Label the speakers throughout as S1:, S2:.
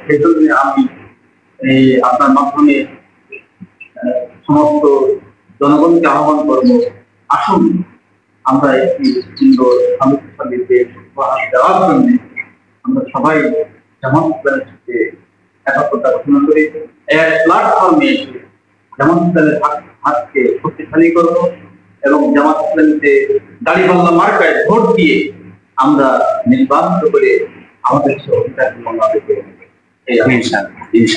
S1: সেজন্য আমি এই আপনার মাধ্যমে সমস্ত জনগণকে আহ্বান করব, আসুন আমরা একটি সুন্দর সমৃদ্ধশালী দেশ উপহার দেওয়ার জন্য আমরা সবাই জামাত ইসলামের সাথে একাত্মতা ঘোষণা করি, এক প্ল্যাটফর্মে এসে জামাত ইসলামের হাতকে শক্তিশালী করব এবং জামাত ইসলামীতে দাড়িপাল্লা মার্কায় ভোট দিয়ে আমরা নির্বাচিত করে আমাদের অধিকার বাংলাদেশে।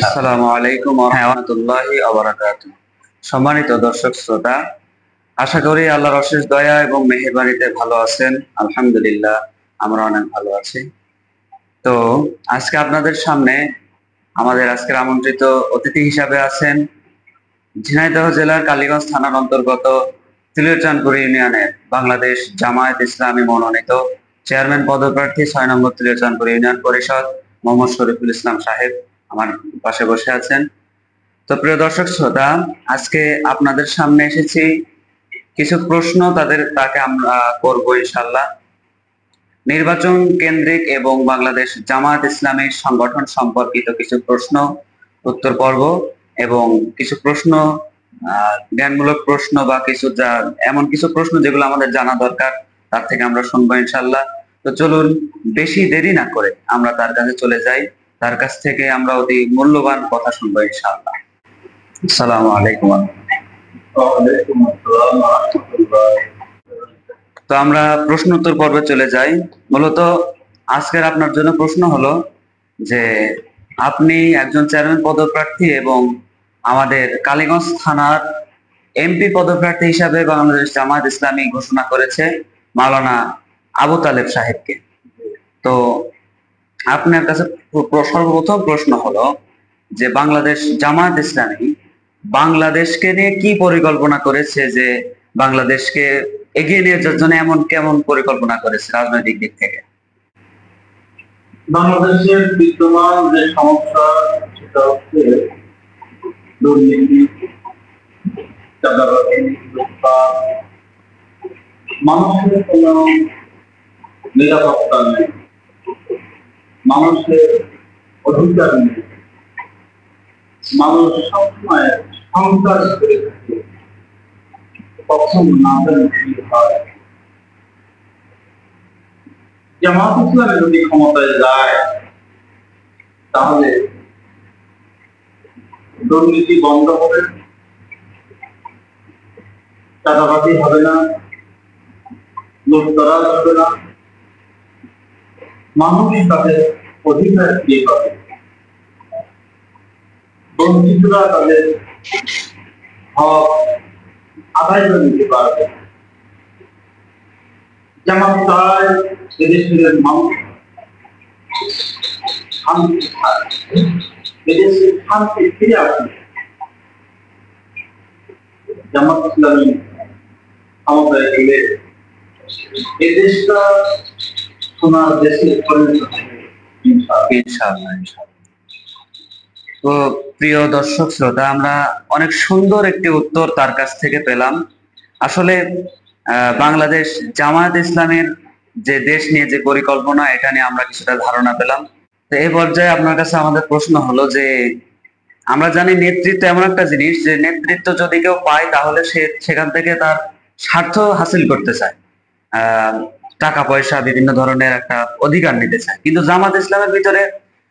S2: আসসালামু আলাইকুম ওয়া রাহমাতুল্লাহি ওয়া বারাকাতুহু। সম্মানিত দর্শক শ্রোতা, আশা করি আল্লাহর অশেষ দয়া এবং মেহেরবানিতে ভালো আছেন। আলহামদুলিল্লাহ, আমরা অনেক ভালো আছি। তো আজকে আপনাদের সামনে আমাদের আজকের আমন্ত্রিত অতিথি হিসাবে আছেন ঝিনাইদহ জেলার কালীগঞ্জ থানার অন্তর্গত তিলিরচাঁদপুর ইউনিয়নের বাংলাদেশ জামায়াত ইসলামী মনোনীত চেয়ারম্যান পদপ্রার্থী ৬ নম্বর তিলিরচাঁদপুর ইউনিয়ন পরিষদ মোহাম্মদ শরীফুল ইসলাম সাহেব আমার পাশে বসে আছেন। তো প্রিয় দর্শক শ্রোতা, আজকে আপনাদের সামনে এসেছি কিছু প্রশ্ন তাকে আমরা করবো ইনশাল্লাহ। নির্বাচন কেন্দ্রিক এবং বাংলাদেশ জামায়াত ইসলামী সংগঠন সম্পর্কিত কিছু প্রশ্ন উত্তর পর্ব এবং কিছু প্রশ্ন জ্ঞানমূলক প্রশ্ন বা এমন কিছু প্রশ্ন যেগুলো আমাদের জানা দরকার, তার থেকে আমরা শুনবো ইনশাল্লাহ। তো চলুন বেশি দেরি না করে আমরা তার কাছে চলে যাই, তার কাছ থেকে আমরা অতি মূল্যবান কথা শুনবো ইনশাল্লাহ। আসসালামু আলাইকুম। তো আমরা প্রশ্ন উত্তর পর্বে চলে যাই। মূলত আজকের আপনার জন্য প্রশ্ন হলো যে আপনি একজন চেয়ারম্যান পদপ্রার্থী এবং আমাদের কালীগঞ্জ থানার এমপি পদপ্রার্থী হিসাবে বাংলাদেশ জামায়াত ইসলামী ঘোষণা করেছে মাওলানা আবু তালেব সাহেবকে। তো আপনার কাছে সর্বপ্রথম প্রশ্ন হলো যে বাংলাদেশ জামায়াত ইসলামী বাংলাদেশকে নিয়ে কি পরিকল্পনা করেছে, যে বাংলাদেশকে এগিয়ে নিয়ে যাওয়ার জন্য এমন কেমন পরিকল্পনা করেছে রাজনৈতিক দিক থেকে?
S1: বাংলাদেশের বিদ্যমান যে সমস্যা সেটা হচ্ছে দুর্নীতি, চাঁদাবাজি, লুটপাট, মানুষের কোনো নিরাপত্তা নেই, মানুষের অধিকার নেই, মানুষ সবসময় সংসার করে থাকে, কখন না জানি কি হয়। জামাত ইসলামে যদি ক্ষমতায় যায় তাহলে দুর্নীতি বন্ধ হবে, চাঁদাবাজি হবে না, লুটতরাজ হবে না, মানুষ তাদের অধিকার দিয়ে পাবে, বঞ্চিতরা তাদের হক আদায় করে নিতে পারবে। যেমন চায় এদেশের মানুষ শান্তি থাকে, এদেশের শান্তি ফিরে আসবে। জামাত ইসলামী ক্ষমতায় গেলে এদেশটা সোনার দেশে পরিণত হবে
S2: ইনশাআল্লাহ। তো প্রিয় দর্শক শ্রোতা, আমরা অনেক সুন্দর একটি উত্তর তার কাছ থেকে পেলাম। আসলে বাংলাদেশ জামায়াত ইসলামের যে দেশ নিয়ে যে পরিকল্পনা, এটা নিয়ে আমরা কিছুটা ধারণা পেলাম। তো এই পর্যায়ে আপনার কাছে আমাদের প্রশ্ন হলো যে আমরা জানি নেতৃত্ব এমন একটা জিনিস, যে নেতৃত্ব যদি কেউ পায় তাহলে সে সেখান থেকে তার স্বার্থ হাসিল করতে চায়, টাকা পয়সা বিভিন্ন ধরনের একটা অধিকার নিতে চায়। কিন্তু জামাত ইসলামের ভিতরে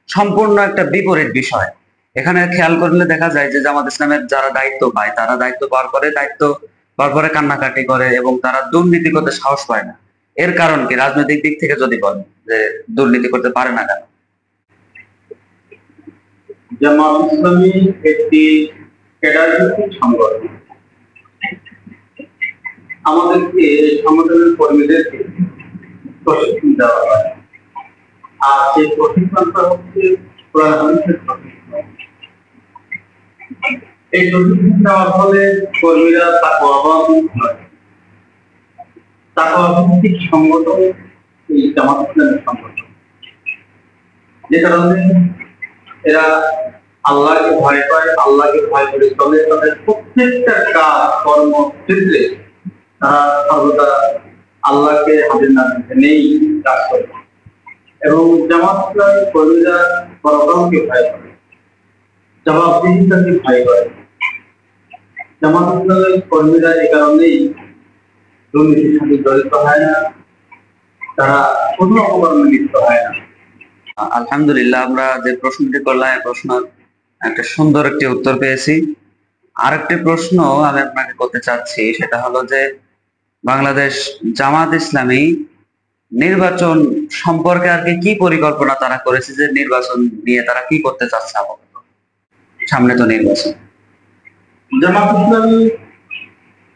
S2: সম্পূর্ণ একটা বিপরীত বিষয়। এখানে খেয়াল করলে দেখা যায় যে জামাত ইসলামের যারা দায়িত্ব পায় তারা দায়িত্ব পাওয়ার পরে কান্নাকাটি করে এবং তারা দুর্নীতি করতে সাহস পায় না। এর কারণ কি? রাজনৈতিক দিক থেকে যদি বলেন যে দুর্নীতি করতে পারে না কেন?
S1: জামাত ইসলামী একটি ক্যাডারভিত্তিক সংগঠন। আমাদেরকে সংগঠনের কর্মীদেরকে প্রশিক্ষণ দেওয়া হয়, আর সেই প্রশিক্ষণটা হচ্ছে কোরআন হাদিসের প্রশিক্ষণ। এই প্রশিক্ষণ দেওয়ার ফলে কর্মীরা তাকওয়াবান হয়। তাকওয়াভিত্তিক সংগঠন এই জামাত ইসলামের সংগঠন, যে কারণে এরা আল্লাহকে ভয় পায়, আল্লাহকে ভয় করে চলে। তাদের প্রত্যেকটা কাজ কর্ম ক্ষেত্রে তারা সর্বদা আল্লাহকে হাজির নাজির নেই কাজ করে। এবং জামাত ইসলামী কর্মীরা পরকালকে ভয় করে, জবাবদিহিতাকে ভয় করে। জামাত ইসলামের কর্মীরা এ কারণেই দুর্নীতির সাথে জড়িত হয় না, তারা কোনো অপকর্মে লিপ্ত হয় না।
S2: আলহামদুলিল্লাহ, আমরা যে প্রশ্নটি করলাম এই প্রশ্ন একটা সুন্দর একটি উত্তর পেয়েছি। আরেকটি প্রশ্ন আমি আপনাকে করতে চাচ্ছি, সেটা হলো যে বাংলাদেশ জামাত ইসলামী নির্বাচন সম্পর্কে আর কি পরিকল্পনা তারা করেছে, যে নির্বাচন নিয়ে তারা কি করতে চাচ্ছে আপাতত? সামনে তো নির্বাচন।
S1: জামাত ইসলামী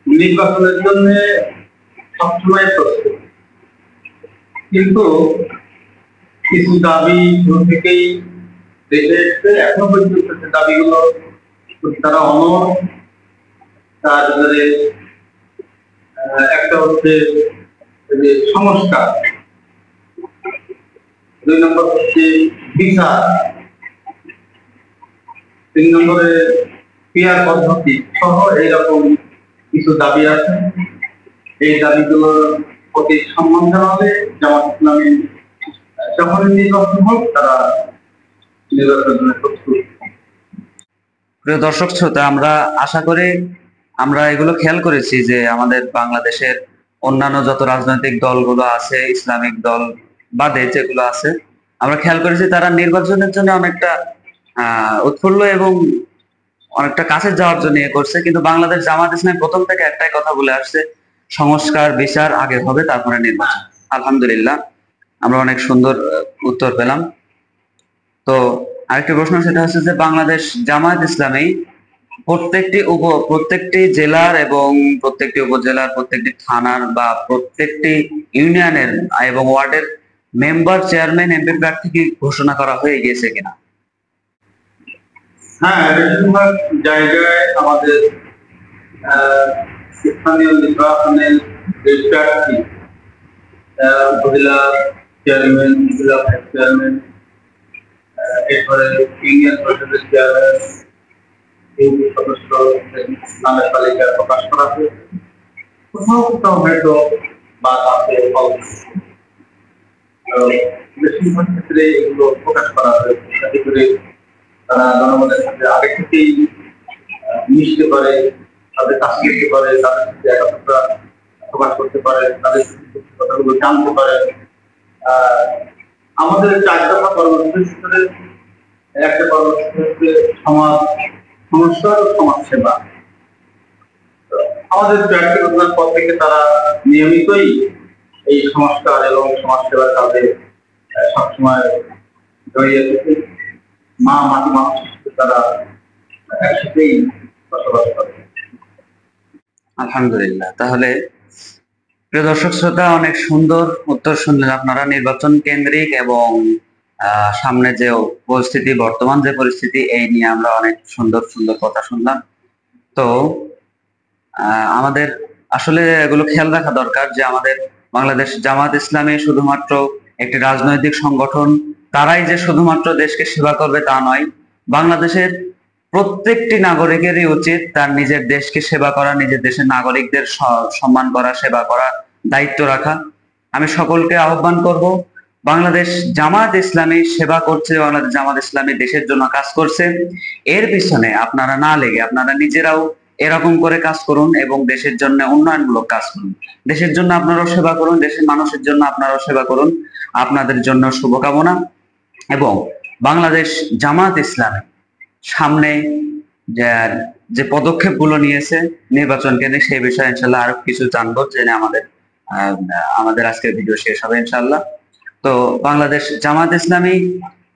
S1: নির্বাচনের জন্য সবসময় প্রস্তুত, কিন্তু কিছু দাবি শুরু থেকেই দেশে এসছে, এখনো পর্যন্ত সে দাবিগুলো তারা অনড়। তার ভিতরে একটা হচ্ছে যে সংস্কার, 2 নম্বর হচ্ছে বিচার, 3 নম্বরে পিয়ার পদ্ধতি সহ এইরকম কিছু দাবি আছে। এই দাবিগুলোর প্রতি সম্মান জানালে জামাত ইসলামী যখনই নির্বাচন হোক তারা নির্বাচনের প্রস্তুত।
S2: প্রিয় দর্শক শ্রোতা, আমরা আশা করি আমরা এগুলো খেয়াল করেছি যে আমাদের বাংলাদেশের অন্যান্য যত রাজনৈতিক দলগুলো আছে, ইসলামিক দল বাদে যেগুলো আছে, আমরা খেয়াল করেছি তারা নির্বাচনের জন্য অনেকটা উৎফুল্ল এবং অনেকটা কাছে যাওয়ার জন্য ইয়ে করছে। কিন্তু বাংলাদেশ জামাত ইসলাম প্রথম থেকে একটাই কথা বলে আসছে, সংস্কার বিচার আগে হবে, তারপরে নির্বাচন। আলহামদুলিল্লাহ, আমরা অনেক সুন্দর উত্তর পেলাম। তো আরেকটি প্রশ্ন, সেটা হচ্ছে যে বাংলাদেশ জামাত ইসলামী প্রত্যেকটি জেলার এবং প্রত্যেকটি উপজেলার, প্রত্যেকটি থানার বা প্রত্যেকটি ইউনিয়নের এবং ওয়ার্ডের মেম্বার, চেয়ারম্যান, এমপি প্রার্থী কি ঘোষণা করা হয়ে গিয়েছে কিনা?
S1: হ্যাঁ, বেশিরভাগ জায়গায় আমাদের স্থানীয় নির্বাচনের যে প্রার্থী, উপজেলা চেয়ারম্যান, উপজেলা ভাইস চেয়ারম্যান, এরপরে ইউনিয়ন পরিষদের চেয়ারম্যান, ইউপি সদস্য নামের তালিকা প্রকাশ করা হয়েছে। কোথাও কোথাও হয়তো বাদ আছে, বেশিরভাগ ক্ষেত্রে এগুলো প্রকাশ করা হয়েছে, যাতে করে তারা জনগণের সাথে আগে থেকেই মিশতে পারে, তাদের কাছে যেতে পারে, তাদের সাথে একাত্মতা প্রকাশ করতে পারে, তাদের কথাগুলো জানতে পারে। আমাদের 4 দফা কর্মসূচির ভিতরে একটা কর্মসূচি হচ্ছে সমাজ সংস্কার ও সমাজ সেবা। আমাদের প্রার্থী ঘোষণার পর থেকে তারা নিয়মিতই এই সংস্কার এবং সমাজ সেবার কাজে সবসময় জড়িয়ে থাকে। মা মাটি মানুষের সাথে তারা একসাথেই বসবাস করে।
S2: আলহামদুলিল্লাহ, তাহলে প্রিয় দর্শক শ্রোতা, অনেক সুন্দর উত্তর শুনলেন আপনারা নির্বাচন কেন্দ্রিক এবং সামনে যে পরিস্থিতি, বর্তমান যে পরিস্থিতি, এই নিয়ে আমরা অনেক সুন্দর সুন্দর কথা শুনলাম। তো আমাদের আসলে এগুলো খেয়াল রাখা দরকার যে আমাদের বাংলাদেশ জামাত ইসলামী শুধুমাত্র একটি রাজনৈতিক সংগঠন, তারাই যে শুধুমাত্র দেশকে সেবা করবে তা নয়। বাংলাদেশের প্রত্যেকটি নাগরিকেরই উচিত তার নিজের দেশকে সেবা করা, নিজের দেশের নাগরিকদের সম্মান করা, সেবা করা, দায়িত্ব রাখা। আমি সকলকে আহ্বান করব, বাংলাদেশ জামাত ইসলামী সেবা করছে, বাংলাদেশ জামাত ইসলামী দেশের জন্য কাজ করছে, এর পিছনে আপনারা না লেগে আপনারা নিজেরাও এরকম করে কাজ করুন এবং দেশের জন্য উন্নয়নমূলক কাজ করুন। দেশের জন্য আপনারাও সেবা করুন, দেশের মানুষের জন্য আপনারাও সেবা করুন। আপনাদের জন্য শুভকামনা। এবং বাংলাদেশ জামাত ইসলামী সামনে যে পদক্ষেপগুলো নিয়েছে নির্বাচন কেন্দ্রে, সেই বিষয়ে ইনশাল্লাহ আরো কিছু জানবো, জেনে আমাদের আজকের ভিডিও শেষ হবে ইনশাল্লাহ। তো বাংলাদেশ জামাত ইসলামী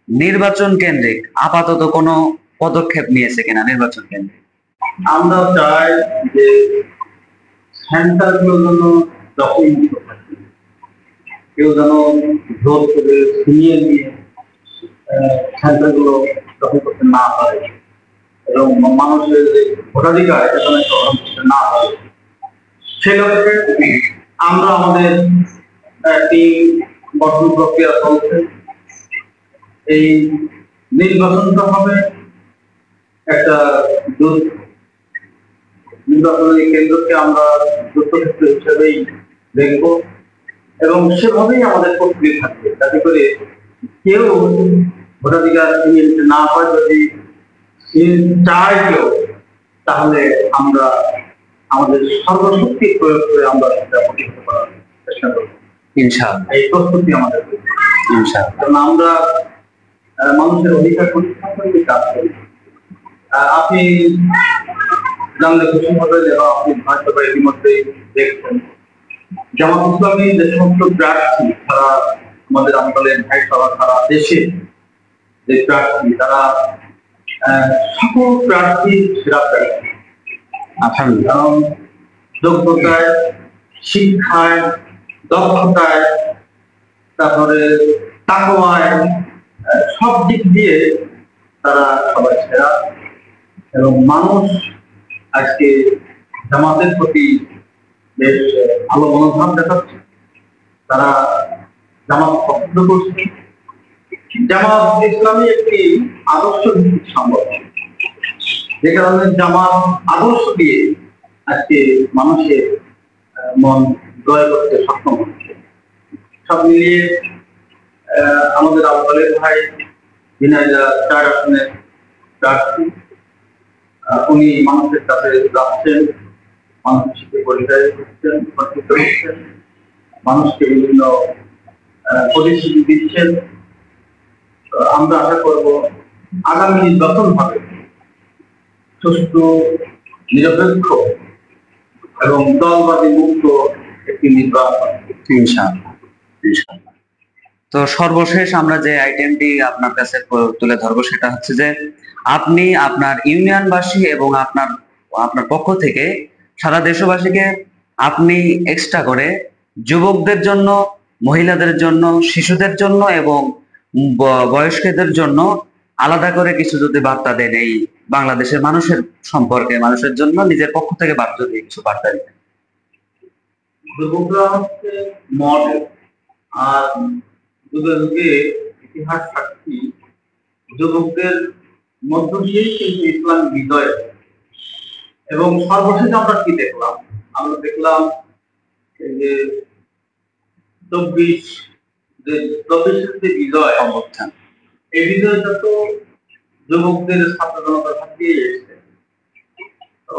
S2: নির্বাচন কেন্দ্রিক আপাতত কোনো পদক্ষেপ নিয়েছে কিনা নির্বাচন কেন্দ্রে?
S1: আমরা চাই যে সেন্টারগুলো যেন দখলমুক্ত থাকে, কেউ যেন জোর করে ছিনিয়ে নিয়ে সেন্টারগুলো দখল করতে না পারে এবং মানুষের যে ভোটাধিকার এটা যেন গ্রহণ করতে না পারে। সেক্ষেত্রে আমরা আমাদের টিম গঠন প্রক্রিয়া চলছে। এই নির্বাচনটা হবে একটা নির্বাচনী কেন্দ্রকে আমরা যুদ্ধক্ষেত্র হিসেবেই দেখবো এবং সেভাবেই আমাদের প্রস্তুতি থাকবে, যাতে করে কেউ ভোটাধিকার না হয়, যদি চায় কেউ, তাহলে আমরা আমাদের সর্বশক্তি প্রয়োগ করে আমরা সেটা প্রতিষ্ঠা করার চেষ্টা করব
S2: ইনশাআল্লাহ।
S1: এই প্রস্তুতি আমাদের,
S2: ইনশাআল্লাহ।
S1: কারণ আমরা মানুষের অধিকার প্রতিষ্ঠা করতে কাজ করি। আপনি জানলে খুশি হবেন এবং আপনি হয়তো বা ইতিমধ্যেই দেখছেন, জামাত ইসলামী যে সমস্ত প্রার্থী তারা আমাদের আন্দোলনের ভাই সভা সারা দেশে যে প্রার্থী, তারা সকল প্রার্থী সেরা প্রার্থী। কারণ যোগ্যতায়, শিক্ষায়, দক্ষতায়, তারপরে তাকওয়ায়, সব দিক দিয়ে তারা সবাই সেরা। এবং মানুষ আজকে জামাতের প্রতি বেশ ভালো মনোভাব দেখাচ্ছে, তারা জামাত পছন্দ করছে। জামাত ইসলামী একটি আদর্শ ভিত্তিক সংগঠন, যে কারণে জামাত আদর্শ দিয়ে আজকে মানুষের মন জয় করতে সক্ষম হচ্ছে। সব মিলিয়ে আমাদের আব্বালের ভাই ঝিনাইদহ 4 আসনের প্রার্থী, উনি মানুষের কাছে যাচ্ছেন, মানুষের সাথে পরিচয় করছেন, পরিচিত হচ্ছেন, মানুষকে বিভিন্ন প্রতিশ্রুতি দিচ্ছেন। আমরা আশা করব আগামী নির্বাচন হবে সুষ্ঠু, নিরপেক্ষ এবং দলবাদী মুক্ত একটি নির্বাচন,
S2: ইনশাআল্লাহ। ইনশাআল্লাহ। তো সর্বশেষ আমরা যে আইটেমটি আপনার কাছে তুলে ধরবো সেটা হচ্ছে যে আপনি আপনার ইউনিয়নবাসী এবং আপনার আপনার পক্ষ থেকে সারা দেশবাসীকে আপনি এক্সট্রা করে যুবকদের জন্য, মহিলাদের জন্য, শিশুদের জন্য এবং বয়স্কদের জন্য আলাদা করে কিছু যদি বার্তা দেন এই বাংলাদেশের মানুষের সম্পর্কে, মানুষের জন্য নিজের পক্ষ থেকে বার্তা দিয়ে কিছু বার্তা দিতেন।
S1: যুবকরা হচ্ছে মডেল, আর যুগে যুগে ইতিহাস সাক্ষী যুবকদের মধ্য দিয়েই কিন্তু ইসলাম বিজয়। এবং সর্বশেষ আমরা কি দেখলাম? আমরা দেখলাম যে 24 যে বিজয় অবস্থান, এই বিজয়টা তো যুবকদের ছাত্র জনতার হাত দিয়ে এসেছে। তো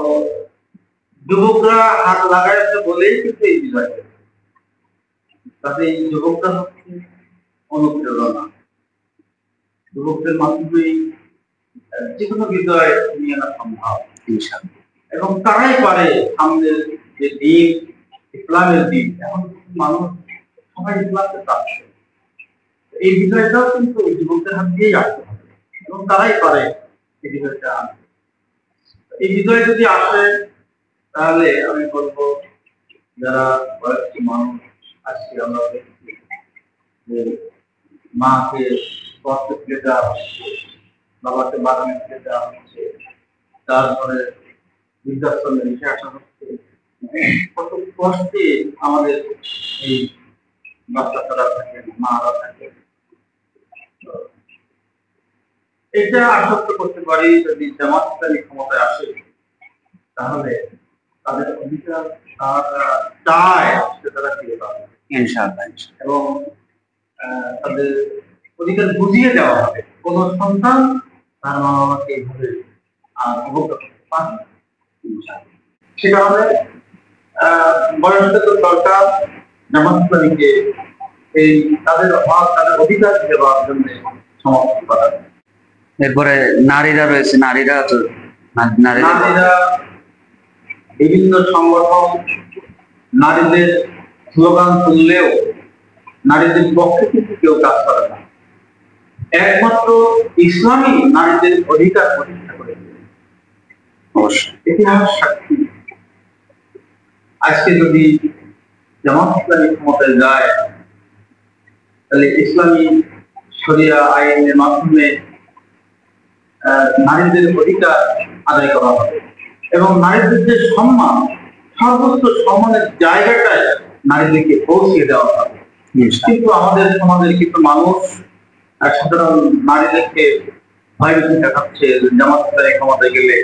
S1: যুবকরা হাত লাগাইছে বলেই কিন্তু এই বিজয়। তাতে এই যুবকরা হচ্ছে অনুপ্রেরণা, যুবকদের মাধ্যমেই যে কোনো বিজয় নিয়ে আনা সম্ভব এবং তারাই পারে সামনের যে দিন, ইসলামের দিন। এখন মানুষ সবাই ইসলামকে চাচ্ছে, এই বিজয়টাও কিন্তু যুবকদের হাত দিয়েই আসতে হবে এবং তারাই পারে এই বিজয়টা আনতে। এই বিজয় যদি আসে, তাহলে আমি বলবো যারা বয়স্ক মানুষ, আজকে আমরা দেখছি যে মাকে কষ্ট ফেলে দেওয়া হচ্ছে, বাবাকে বাগানে ফেলে দেওয়া হচ্ছে, তারপরে বৃদ্ধাশ্রমে রেখে আসা হচ্ছে। কত কষ্টে আমাদের এই বাচ্চারা থাকে, মারা থাকে। এটা আশ্বস্ত করতে পারি, যদি জামাত ইসলামী ক্ষমতায় আসে, তাহলে তাদের অধিকার তারা চায় তারা ফিরে পাবে
S2: ইনশাআল্লাহ।
S1: এবং তাদের অধিকার বুঝিয়ে দেওয়া হবে। কোন সন্তান তার মা বাবাকে এইভাবে অবজ্ঞা করতে পারে না। সে কারণে বয়স্ক সরকার জামাত ইসলামীকে এই তাদের হক, তাদের অধিকার দেওয়ার জন্য সমর্থন করা।
S2: এরপরে নারীরা রয়েছে, নারীরা
S1: বিভিন্ন সংগঠন নারীদের স্লোগান তুললেও নারীদের পক্ষে কিন্তু কেউ কাজ করে না। একমাত্র ইসলামী নারীদের অধিকার প্রতিষ্ঠা করেছে। ইতিহাস সাক্ষী, আজকে যদি জামাত ইসলামী ক্ষমতায় যায়, তাহলে ইসলামী শরিয়া আইনের মাধ্যমে নারীদের অধিকার আদায় করা হবে এবং নারীদের যে সম্মান, সর্বোচ্চ সম্মানের জায়গাটায় নারীদেরকে পৌঁছিয়ে দেওয়া হবে। কিন্তু আমাদের সমাজের কিছু মানুষ সাধারণ নারীদেরকে ভয়ভীতি দেখাচ্ছে, জামাত ইসলামী ক্ষমতায় গেলে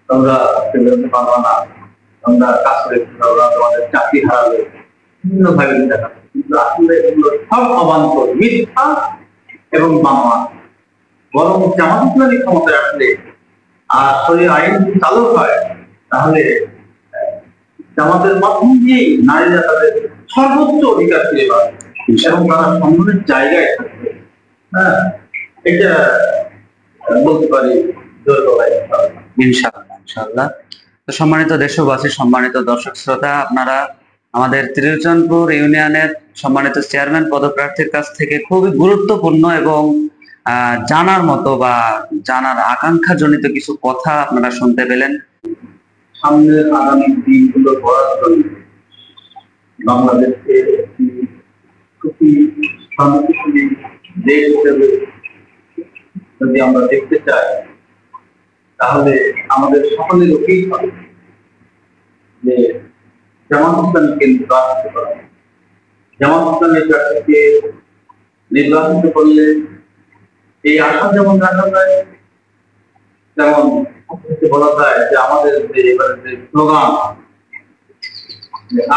S1: তোমরা বেরোতে পারবা না, তোমরা কাজ করে তোমাদের চাকরি হারাবে, বিভিন্ন ভয়ভীতি দেখাচ্ছে। কিন্তু আসলে এগুলো সব অবান্তর, মিথ্যা এবং বানোয়াট। বরং জামাত ইসলামী ক্ষমতায় আসলে আর শরীর আইন যদি চালু হয়, তাহলে জামাতের মাধ্যম দিয়েই নারীরা তাদের সর্বোচ্চ অধিকার ফিরে পাবে এবং তারা সম্মানের জায়গায় থাকবে। হ্যাঁ, এটা বলতে পারি জোর গলায়।
S2: ইনশাআল্লাহ ইনশাআল্লাহ। তো সম্মানিত দেশবাসী, সম্মানিত দর্শক শ্রোতা, আপনারা আমাদের ত্রিলোচনপুর ইউনিয়নের সম্মানিত চেয়ারম্যান পদপ্রার্থীর কাছ থেকে খুবই গুরুত্বপূর্ণ এবং জানার মতো বা জানার আকাঙ্ক্ষা জনিত কিছু কথা আপনারা শুনতে পেলেন।
S1: সামনের আগামী দিনগুলো গড়ার জন্য বাংলাদেশকে একটি সুখী শান্তিশালী দেশ হিসেবে যদি আমরা দেখতে চাই, তাহলে আমাদের সকলের উচিত হবে যে জামাত ইসলামীকে নির্বাচিত করা। জামাত ইসলামের প্রার্থীকে নির্বাচিত করলে এই আশা যেমন রাখা যায়, তেমন বলা যায় যে আমাদের যে এবারে যে স্লোগান,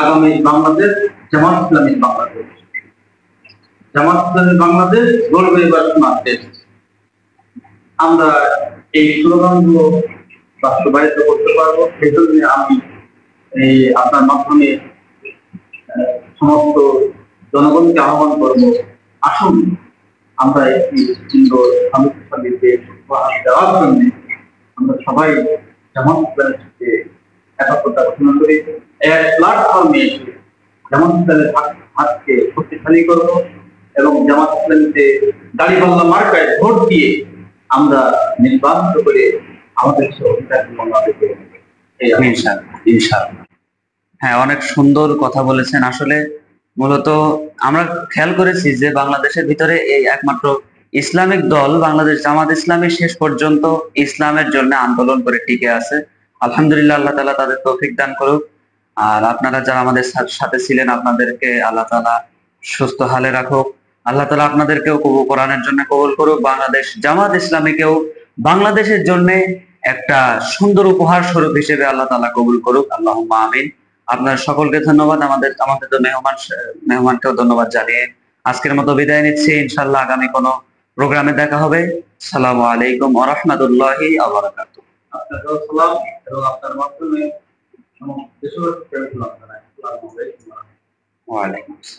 S1: আগামী বাংলাদেশ জামাত ইসলামী বাংলাদেশ, জামাত ইসলামী বাংলাদেশ গড়বে এবার সোনার দেশ, আমরা এই স্লোগানগুলো বাস্তবায়িত করতে পারবো। সেই জন্য আমি এই আপনার মাধ্যমে সমস্ত জনগণকে আহ্বান করব, আসুন আমরা একটি সুন্দর শান্তিশালী দেশ উপহার দেওয়ার জন্য আমরা সবাই জামাত ইসলামের সাথে একাত্মতা ঘোষণা করি, এক প্ল্যাটফর্মে এসে জামাত ইসলামের হাতকে শক্তিশালী করবো এবং জামাত ইসলামীতে দাড়িপাল্লা মার্কায় ভোট দিয়ে আমরা নির্বাচিত করে আমাদের অধিকার
S2: ইনশাআল্লাহ। হ্যাঁ, অনেক সুন্দর কথা বলেছেন। আসলে মূলত আমরা খেয়াল করেছি যে বাংলাদেশের ভিতরে এই একমাত্র ইসলামিক দল বাংলাদেশ জামাত ইসলামী শেষ পর্যন্ত ইসলামের জন্য আন্দোলন করে টিকে আছে। আলহামদুলিল্লাহ, আল্লাহ তাআলা তাদের তৌফিক দান করুক। আর আপনারা যারা আমাদের সাথে ছিলেন, আপনাদেরকে আল্লাহ তাআলা সুস্থ হালে রাখুক। আল্লাহ তাআলা আপনাদেরকেও কোরআনের জন্য কবুল করুক। বাংলাদেশ জামাত ইসলামীকেও বাংলাদেশের জন্য একটা সুন্দর উপহার স্বরূপ হিসেবে আল্লাহ তাআলা কবুল করুক। আল্লাহুম্মা আমিন। আপনার সকলকে ধন্যবাদ। আমাদের মেহমানকেও ধন্যবাদ জানিয়ে আজকের মতো বিদায় নিচ্ছি। ইনশাআল্লাহ আগামী কোনো প্রোগ্রামে দেখা হবে। আসসালামু আলাইকুম ওয়া রাহমাতুল্লাহি ওয়া বারাকাতুহু।
S1: আপনাকেও সালাম এবং আপনার মাধ্যমে সমস্ত দেশবাসীকে সালাম জানাই। আসসালামু আলাইকুম।
S2: ওয়া আলাইকুম আসসালাম।